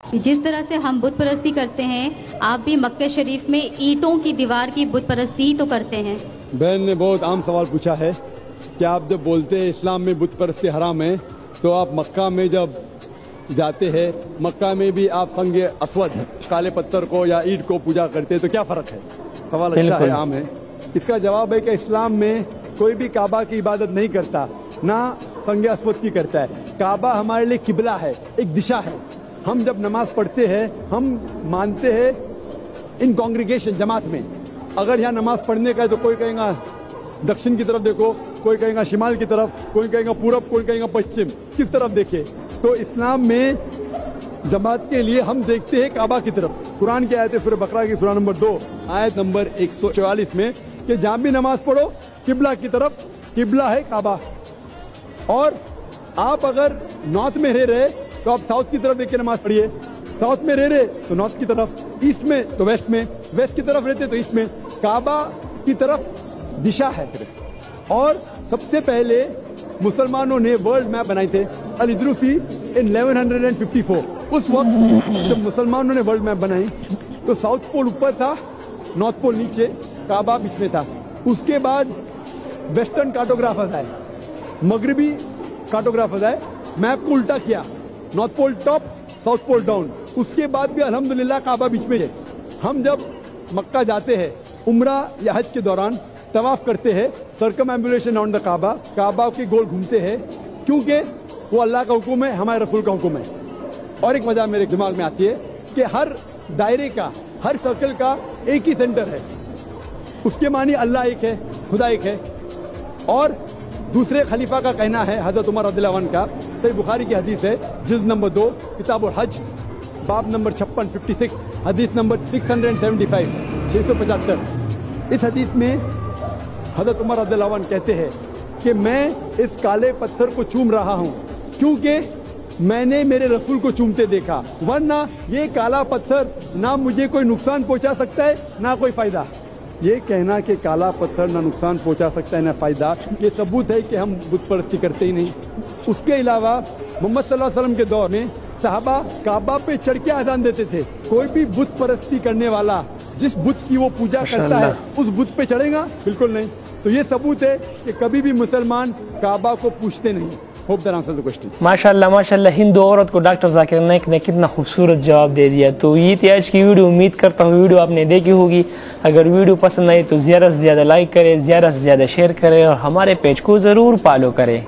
जिस तरह से हम बुत परस्ती करते हैं, आप भी मक्के शरीफ में ईंटों की दीवार की बुत परस्ती ही तो करते हैं। बहन ने बहुत आम सवाल पूछा है कि आप जब बोलते हैं इस्लाम में बुत परस्ती हराम है, तो आप मक्का में जब जाते हैं, मक्का में भी आप संगे अस्वद काले पत्थर को या ईंट को पूजा करते हैं, तो क्या फ़र्क है? सवाल अच्छा है, आम है। इसका जवाब है कि इस्लाम में कोई भी काबा की इबादत नहीं करता, ना संगे अस्वद की करता है। काबा हमारे लिए किबला है, एक दिशा है। हम जब नमाज पढ़ते हैं, हम मानते हैं इन कॉन्ग्रीगेशन, जमात में। अगर यहाँ नमाज पढ़ने का है तो कोई कहेगा दक्षिण की तरफ देखो, कोई कहेगा शिमाल की तरफ, कोई कहेगा पूरब, कोई कहेगा पश्चिम, किस तरफ देखे। तो इस्लाम में जमात के लिए हम देखते हैं काबा की तरफ। कुरान की आयत है सूरह बकरा की सूरह नंबर 2 आयत नंबर 144 में कि जहाँ भी नमाज पढ़ो किबला की तरफ, किबला है काबा। और आप अगर नॉर्थ में रह रहे तो आप साउथ की तरफ देख के नमाज पढ़िए, साउथ में रह रहे तो नॉर्थ की तरफ, ईस्ट में तो वेस्ट में, वेस्ट की तरफ रहते तो ईस्ट में। काबा की तरफ दिशा है। और सबसे पहले मुसलमानों ने वर्ल्ड मैप बनाए थे अल-इद्रूसी इन 1154। उस वक्त जब मुसलमानों ने वर्ल्ड मैप बनाए तो साउथ पोल ऊपर था, नॉर्थ पोल नीचे, काबा बीच में था। उसके बाद वेस्टर्न कार्टोग्राफर्स आए, मगरबी कार्टोग्राफर्स आए, मैप को उल्टा किया, north pole top, south pole down. उसके बाद भी अल्हम्दुलिल्लाह काबा बीच में है। हम जब मक्का जाते हैं उम्रा या हज के दौरान तवाफ करते हैं, सर्कमएम्बुलेशन ऑन द काबा, काबा के गोल घूमते हैं, क्योंकि वो अल्लाह का हुक्म है, हमारे रसूल का हुक्म है। और एक वजह मेरे दिमाग में आती है कि हर दायरे का, हर सर्कल का एक ही सेंटर है। उसके मानी अल्लाह एक है, खुदा एक है। और दूसरे खलीफा का कहना है, हज़रत उमर रज़ियल्लाहु अन्हु का, सही बुखारी की हदीस है, जिल्द नंबर 2 किताबुल हज, बाब नंबर 56 हदीस नंबर 675 675। इस हदीस में हज़रत उमर रज़ियल्लाहु अन्हु कहते हैं कि मैं इस काले पत्थर को चूम रहा हूँ क्योंकि मैंने मेरे रसूल को चूमते देखा, वरना ये काला पत्थर ना मुझे कोई नुकसान पहुँचा सकता है ना कोई फ़ायदा। ये कहना कि काला पत्थर ना नुकसान पहुंचा सकता है ना फ़ायदा, ये सबूत है कि हम बुत परस्ती करते ही नहीं। उसके अलावा मोहम्मद सल्लल्लाहु अलैहि वसल्लम के दौर में सहाबा काबा पे चढ़ के अजान देते थे। कोई भी बुत परस्ती करने वाला जिस बुत की वो पूजा करता है उस बुत पे चढ़ेगा? बिल्कुल नहीं। तो ये सबूत है कि कभी भी मुसलमान काबा को पूछते नहीं। Hope that answers the question. माशाल्लाह माशाल्लाह, हिंदू औरत को डॉक्टर जाकिर नाइक ने कितना खूबसूरत जवाब दे दिया। तो ये थी आज की वीडियो। उम्मीद करता हूँ वीडियो आपने देखी होगी। अगर वीडियो पसंद आई तो ज़्यादा से ज़्यादा लाइक करें, ज़्यादा से ज़्यादा शेयर करें और हमारे पेज को ज़रूर फॉलो करें।